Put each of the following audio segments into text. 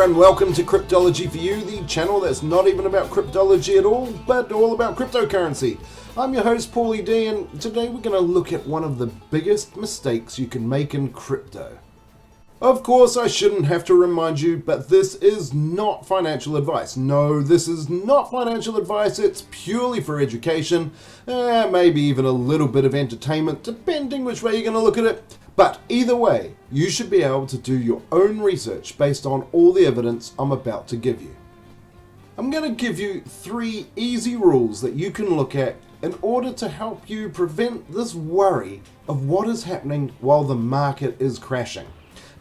and welcome to Cryptology for You, the channel that's not even about cryptology at all, but all about cryptocurrency. I'm your host, Paulie D, and today we're going to look at one of the biggest mistakes you can make in crypto. Of course, I shouldn't have to remind you, but this is not financial advice. No, this is not financial advice. It's purely for education, maybe even a little bit of entertainment, depending which way you're going to look at it. But either way, you should be able to do your own research based on all the evidence I'm about to give you. I'm going to give you 3 easy rules that you can look at in order to help you prevent this worry of what is happening while the market is crashing.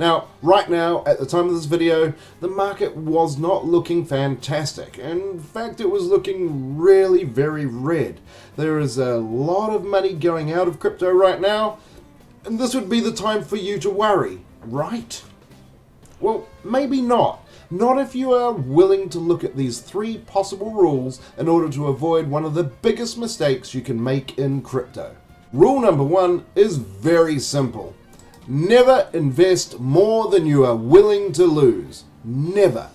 Now, right now, at the time of this video, the market was not looking fantastic. In fact, it was looking really very red. There is a lot of money going out of crypto right now, and this would be the time for you to worry, right? Well, maybe not. Not if you are willing to look at these 3 possible rules in order to avoid one of the biggest mistakes you can make in crypto. Rule number 1 is very simple. Never invest more than you are willing to lose. Never.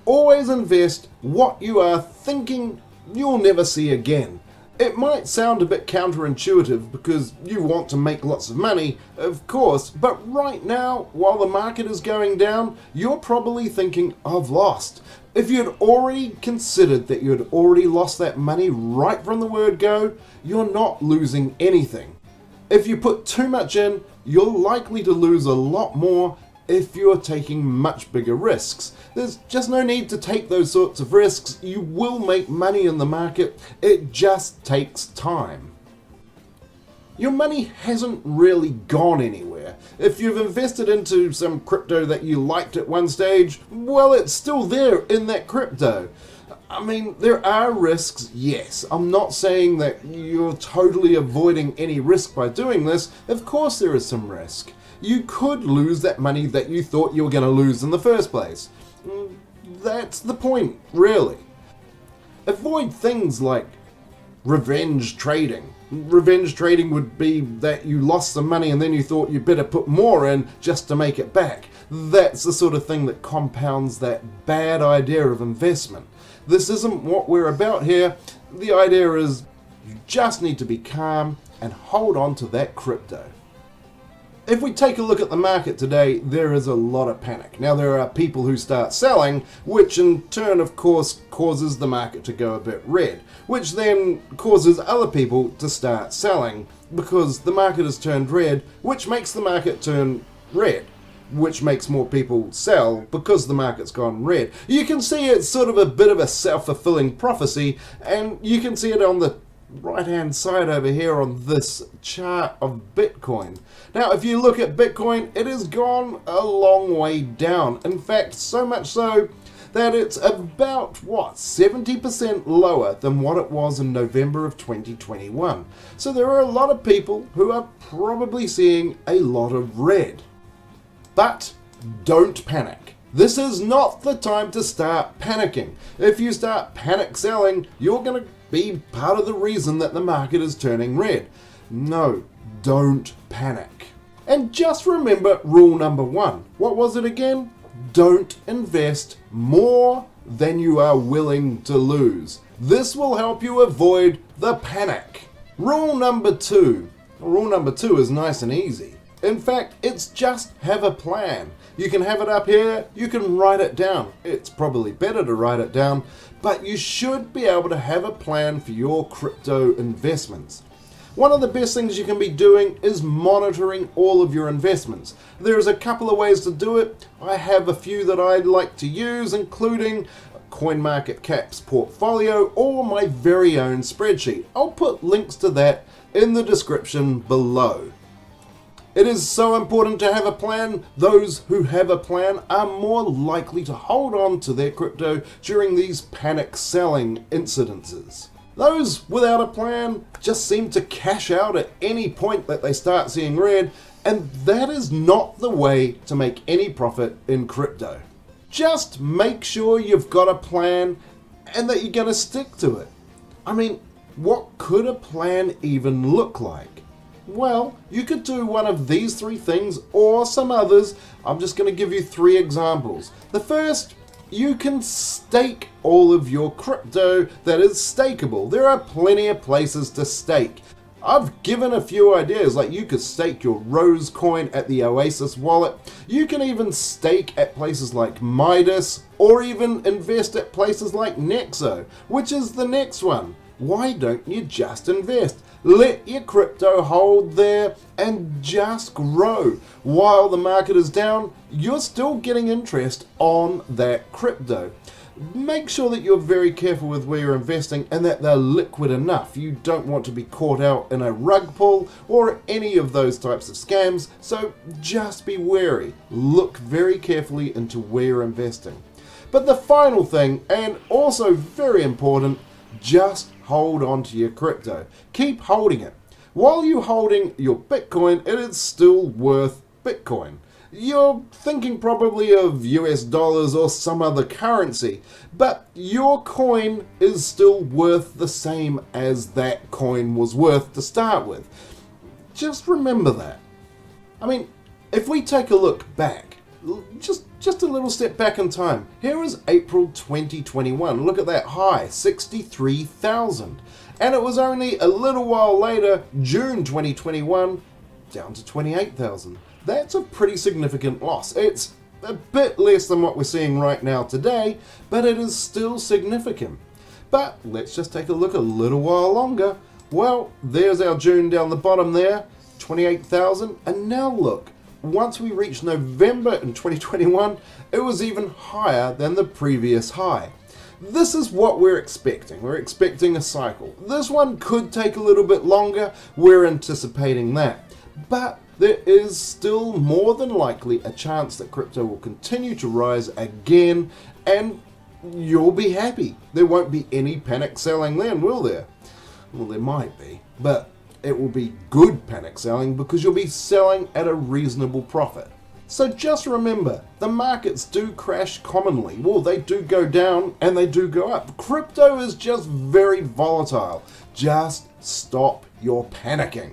Always invest what you are thinking you'll never see again. It might sound a bit counterintuitive because you want to make lots of money, of course, but right now, while the market is going down, you're probably thinking, I've lost. If you had already considered that you had already lost that money right from the word go, you're not losing anything. If you put too much in, you're likely to lose a lot more if you're taking much bigger risks. There's just no need to take those sorts of risks. You will make money in the market. It just takes time. Your money hasn't really gone anywhere. If you've invested into some crypto that you liked at one stage, well, it's still there in that crypto. I mean, there are risks, yes. I'm not saying that you're totally avoiding any risk by doing this. Of course there is some risk. You could lose that money that you thought you were going to lose in the first place. That's the point, really. Avoid things like revenge trading. Revenge trading would be that you lost some money and then you thought you better put more in just to make it back. That's the sort of thing that compounds that bad idea of investment. This isn't what we're about here. The idea is you just need to be calm and hold on to that crypto. If we take a look at the market today, there is a lot of panic. Now, there are people who start selling, which in turn, of course, causes the market to go a bit red, which then causes other people to start selling because the market has turned red, which makes the market turn red, which makes more people sell because the market's gone red. You can see it's sort of a bit of a self-fulfilling prophecy, and you can see it on the right-hand side over here on this chart of Bitcoin. Now, if you look at Bitcoin, it has gone a long way down. In fact, so much so that it's about, 70% lower than what it was in November of 2021. So there are a lot of people who are probably seeing a lot of red. But don't panic. This is not the time to start panicking. If you start panic selling, you're going to be part of the reason that the market is turning red. No, don't panic. And just remember rule number 1. What was it again? Don't invest more than you are willing to lose. This will help you avoid the panic. Rule number 2. Rule number 2 is nice and easy. In fact, it's just have a plan. You can have it up here, you can write it down. It's probably better to write it down, but you should be able to have a plan for your crypto investments. One of the best things you can be doing is monitoring all of your investments. There's a couple of ways to do it. I have a few that I like to use, including Coinmarket Cap's portfolio or my very own spreadsheet. I'll put links to that in the description below. It is so important to have a plan. Those who have a plan are more likely to hold on to their crypto during these panic selling incidences. Those without a plan just seem to cash out at any point that they start seeing red, and that is not the way to make any profit in crypto. Just make sure you've got a plan and that you're going to stick to it. I mean, what could a plan even look like? Well, you could do one of these 3 things or some others. I'm just going to give you 3 examples. The first you can stake all of your crypto that is stakeable. There are plenty of places to stake. I've given a few ideas, like you could stake your Rose coin at the Oasis wallet. You can even stake at places like Midas, or even invest at places like Nexo, which is the next one. Why don't you just invest? Let your crypto hold there and just grow. While the market is down, you're still getting interest on that crypto. Make sure that you're very careful with where you're investing and that they're liquid enough. You don't want to be caught out in a rug pull or any of those types of scams, so just be wary. Look very carefully into where you're investing. But the final thing, and also very important, just hold on to your crypto. Keep holding it. While you're holding your Bitcoin, it is still worth Bitcoin. You're thinking probably of US dollars or some other currency, but your coin is still worth the same as that coin was worth to start with. Just remember that. I mean, if we take a look back, just a little step back in time. Here is April 2021. Look at that high, 63,000. And it was only a little while later, June 2021, down to 28,000. That's a pretty significant loss. It's a bit less than what we're seeing right now today, but it is still significant. But let's just take a look a little while longer. Well, there's our June down the bottom there, 28,000. And now look, once we reached November in 2021, it was even higher than the previous high. This is what we're expecting. We're expecting a cycle. This one could take a little bit longer. We're anticipating that. But there is still more than likely a chance that crypto will continue to rise again, and you'll be happy. There won't be any panic selling then, will there? Well, there might be, but it will be good panic selling because you'll be selling at a reasonable profit. So just remember, the markets do crash commonly. Well, they do go down and they do go up. Crypto is just very volatile. Just stop your panicking.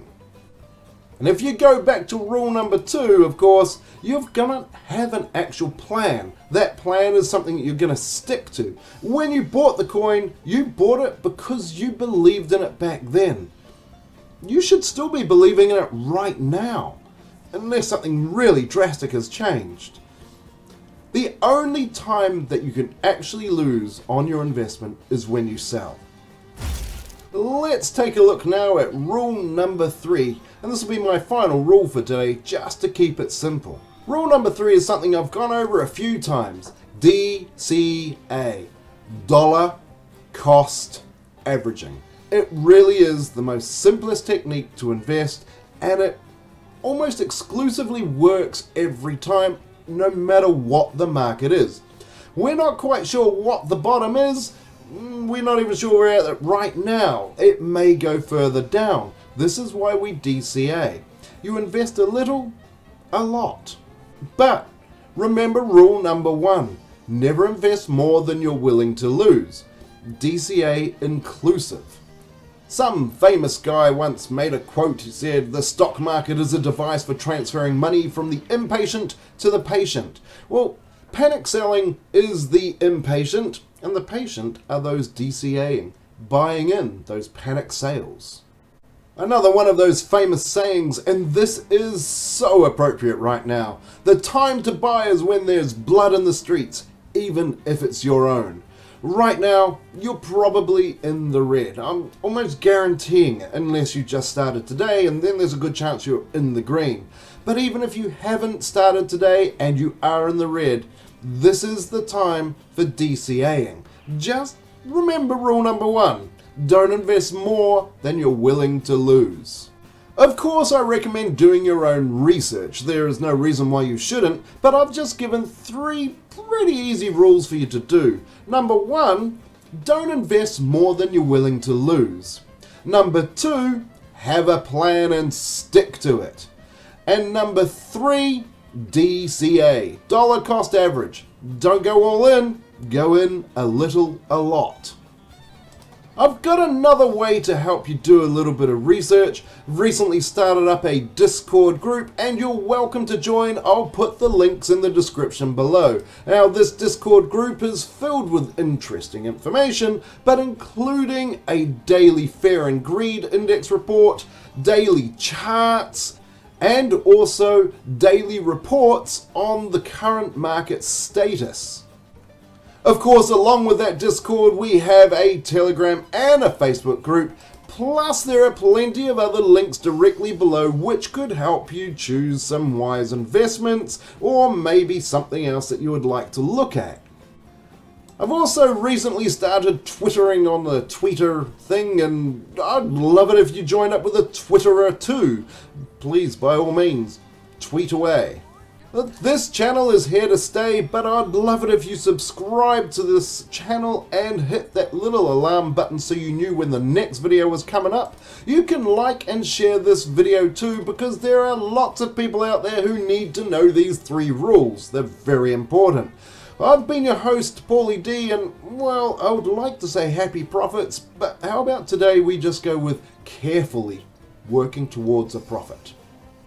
And if you go back to rule number 2, of course, you've got to have an actual plan. That plan is something that you're going to stick to. When you bought the coin, you bought it because you believed in it back then. You should still be believing in it right now, unless something really drastic has changed. The only time that you can actually lose on your investment is when you sell. Let's take a look now at rule number 3, and this will be my final rule for today, just to keep it simple. Rule number 3 is something I've gone over a few times. DCA, dollar cost averaging. It really is the most simplest technique to invest, and it almost exclusively works every time, no matter what the market is. We're not quite sure what the bottom is. We're not even sure we're at it right now. It may go further down. This is why we DCA. You invest a little, a lot. But remember rule number 1. Never invest more than you're willing to lose. DCA inclusive. Some famous guy once made a quote. He said, "The stock market is a device for transferring money from the impatient to the patient." Well, panic selling is the impatient, and the patient are those DCAing, buying in those panic sales. Another one of those famous sayings, and this is so appropriate right now. The time to buy is when there's blood in the streets, even if it's your own. Right now, you're probably in the red. I'm almost guaranteeing it, unless you just started today, and then there's a good chance you're in the green. But even if you haven't started today and you are in the red, this is the time for DCAing. Just remember rule number 1. Don't invest more than you're willing to lose. Of course, I recommend doing your own research. There is no reason why you shouldn't, but I've just given 3 pretty easy rules for you to do. Number 1, don't invest more than you're willing to lose. Number 2, have a plan and stick to it. And number 3, DCA, dollar cost average. Don't go all in, go in a little, a lot. I've got another way to help you do a little bit of research. Recently started up a Discord group and you're welcome to join. I'll put the links in the description below. Now this Discord group is filled with interesting information, but including a daily Fear and Greed Index report, daily charts, and also daily reports on the current market status. Of course, along with that Discord, we have a Telegram and a Facebook group, plus there are plenty of other links directly below which could help you choose some wise investments or maybe something else that you would like to look at. I've also recently started twittering on the Twitter thing, and I'd love it if you joined up with a Twitterer too. Please, by all means, tweet away. This channel is here to stay, but I'd love it if you subscribe to this channel and hit that little alarm button so you knew when the next video was coming up. You can like and share this video too, because there are lots of people out there who need to know these 3 rules. They're very important. I've been your host, Paulie D, and well, I would like to say happy profits, but how about today we just go with carefully working towards a profit.